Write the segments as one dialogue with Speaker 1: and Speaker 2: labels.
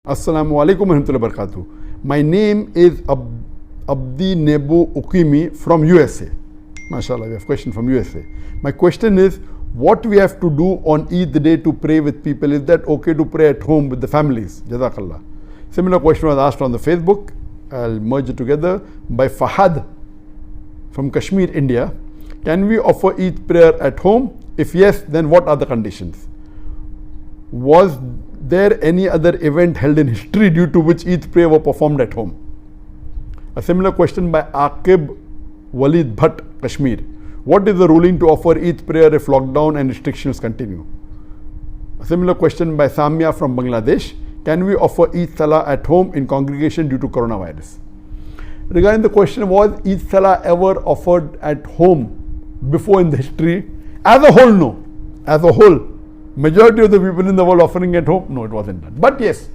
Speaker 1: Assalamu alaikum warahmatullahi wabarakatuh. My name is Abdi Nebu Ukimi from USA. MashaAllah, we have a question from USA. My question is, what we have to do on Eid day to pray with people? Is that okay to pray at home with the families? Jazakallah. Similar question was asked on the Facebook. I'll merge it together by Fahad from Kashmir, India. Can we offer Eid prayer at home? If yes, then what are the conditions? Was there any other event held in history due to which Eid prayer were performed at home? A similar question by Aqib Walid Bhatt, Kashmir. What is the ruling to offer Eid prayer if lockdown and restrictions continue? A similar question by Samia from Bangladesh. Can we offer Eid Salaah at home in congregation due to coronavirus? Regarding the question, was Eid Salaah ever offered at home before in the history? As a whole, no. As a whole, majority of the people in the world offering at home, no, it wasn't done. But yes,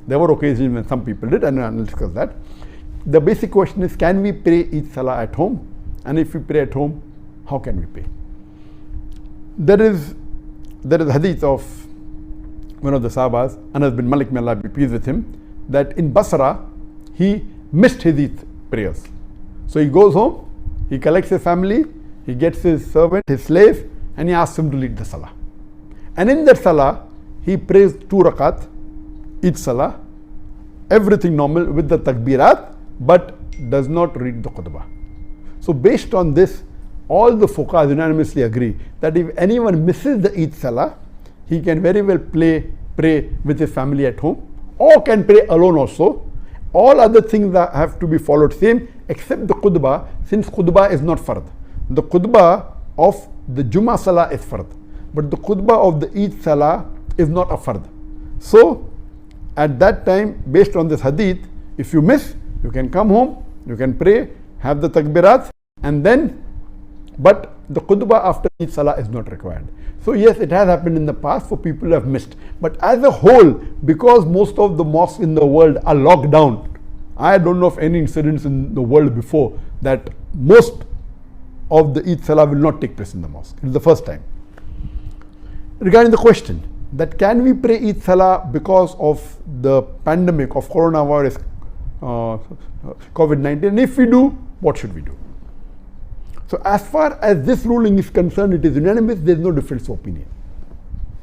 Speaker 1: there were occasions when some people did, and I'll discuss that. The basic question is, can we pray Eid Salaah at home? And if we pray at home, how can we pray? There is a hadith of one of the Sahabas, Anas bin Malik, may Allah be pleased with him, that in Basra, he missed his Eid prayers. So he goes home, he collects his family, he gets his servant, his slave, and he asks him to lead the Salah. And in that Salah, he prays 2 rakat, Eid Salah, everything normal with the takbirat, but does not read the khutbah. So based on this, all the fuqahas unanimously agree that if anyone misses the Eid Salah, he can very well pray with his family at home, or can pray alone also. All other things that have to be followed same, except the khutbah, since khutbah is not fard. The khutbah of the Jummah Salah is fard, but the khutbah of the Eid Salah is not a fard. So at that time, based on this hadith, if you miss, you can come home, you can pray, have the takbirat, and then, but the khutbah after Eid Salah is not required. So yes, it has happened in the past for people who have missed. But as a whole, because most of the mosques in the world are locked down, I don't know of any incidents in the world before that most of the Eid Salah will not take place in the mosque. It's the first time. Regarding the question that can we pray Eid Salah because of the pandemic of coronavirus, COVID-19, and if we do, what should we do? So as far as this ruling is concerned, it is unanimous, there is no difference of opinion.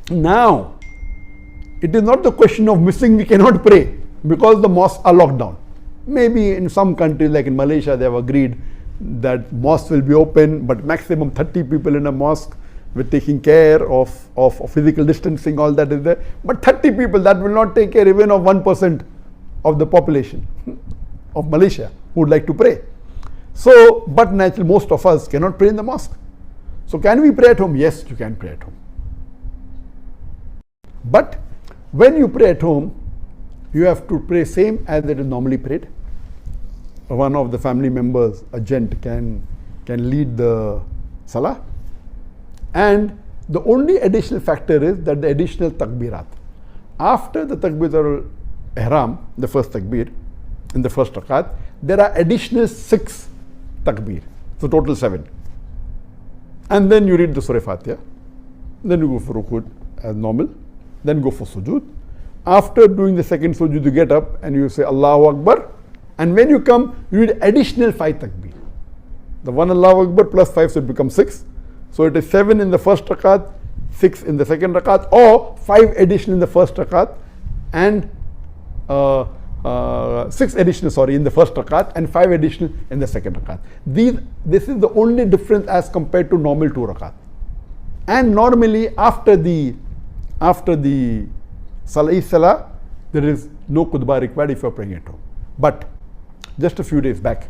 Speaker 1: Now, it is not the question of missing, we cannot pray because the mosques are locked down. Maybe in some countries like in Malaysia, they have agreed that mosques will be open, but maximum 30 people in a mosque with taking care of physical distancing, all that is there. But 30 people, that will not take care even of 1% of the population of Malaysia who would like to pray. So, but naturally most of us cannot pray in the mosque. So can we pray at home? Yes, you can pray at home. But when you pray at home, you have to pray same as it is normally prayed. One of the family members, a gent, can lead the Salah. And the only additional factor is that the additional takbirat. After the takbir al-ihram, the first takbir, in the first rakat, there are additional 6 takbir. So total 7. And then you read the Surah Fatiha. Then you go for rukud as normal. Then go for sujood. After doing the second sujood, you get up and you say Allahu Akbar. And when you come, you read additional 5 takbir. The one Allahu Akbar plus 5, so it becomes 6. So it is 7 in the first rakat, 6 in the second rakat, or 5 additional in the first rakat, and 6 additional, in the first rakat, and 5 additional in the second rakat. This is the only difference as compared to normal 2 rakat. And normally after the Salah, there is no khutbah required if you are praying at home. But just a few days back,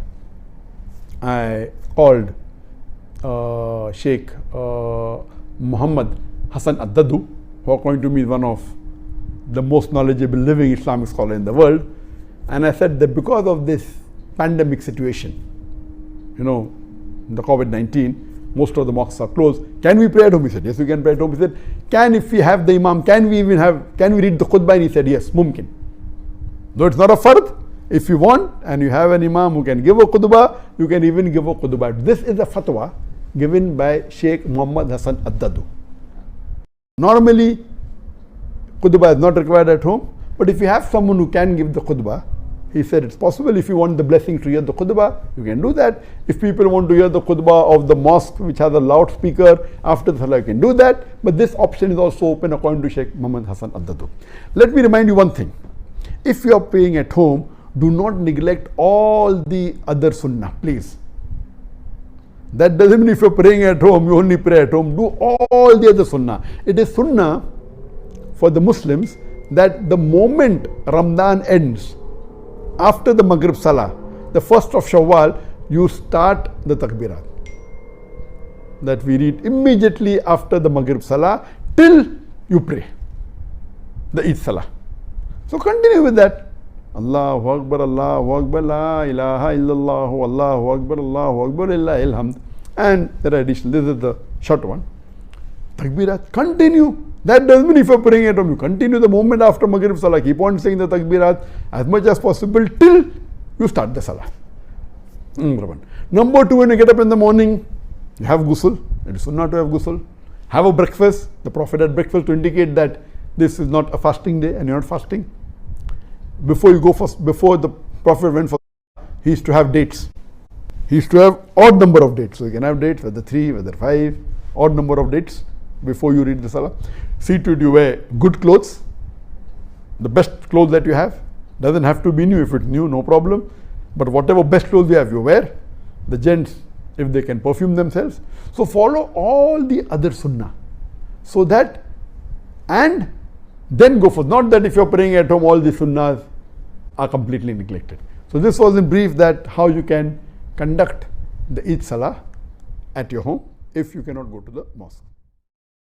Speaker 1: I called Sheikh Muhammad Hassan Addadu, who according to me is one of the most knowledgeable living Islamic scholar in the world. And I said that because of this pandemic situation, the COVID-19, most of the mosques are closed. Can we pray at home? He said, yes, we can pray at home. He said, if we have the imam, can we read the khutbah? And he said, yes, mumkin. Though it's not a fard, if you want and you have an imam who can give a khutbah, you can even give a khutbah. This is a fatwa given by Sheikh Muhammad Hassan Addadu. Normally, khutbah is not required at home, But if you have someone who can give the khutbah, he said it's possible. If you want the blessing to hear the khutbah, you can do that. If people want to hear the khutbah of the mosque which has a loudspeaker after the salah, you can do that. But this option is also open according to Sheikh Muhammad Hassan Addadu. Let me remind you one thing. If you are praying at home, do not neglect all the other sunnah, please. That doesn't mean if you're praying at home, you only pray at home. Do all the other sunnah. It is sunnah for the Muslims that the moment Ramadan ends, after the Maghrib Salah, the 1st of Shawwal, you start the Takbirat. That we read immediately after the Maghrib Salah till you pray the Eid Salaah. So continue with that. Allahu Akbar, La ilaha illallah, Allahu Akbar, Lillahi alhamd. And there are additional, this is the short one. Takbirat, continue. That doesn't mean if you're praying at home, you continue the moment after Maghrib Salah. Keep on saying the Takbirat as much as possible till you start the Salah. Number 2, when you get up in the morning, you have ghusl. It is sunnah to have ghusl. Have a breakfast. The Prophet had breakfast to indicate that this is not a fasting day and you're not fasting. Before the Prophet went for Salah, he used to have dates. He used to have odd number of dates. So you can have dates, whether 3, whether 5, odd number of dates before you read the Salah. See to it you wear good clothes, the best clothes that you have. Doesn't have to be new. If it's new, no problem. But whatever best clothes you have, you wear. The gents, if they can perfume themselves. So follow all the other sunnah. So that, and then go for, not that if you're praying at home, all the sunnahs are completely neglected. So this was in brief that how you can conduct the Eid Salah at your home if you cannot go to the mosque.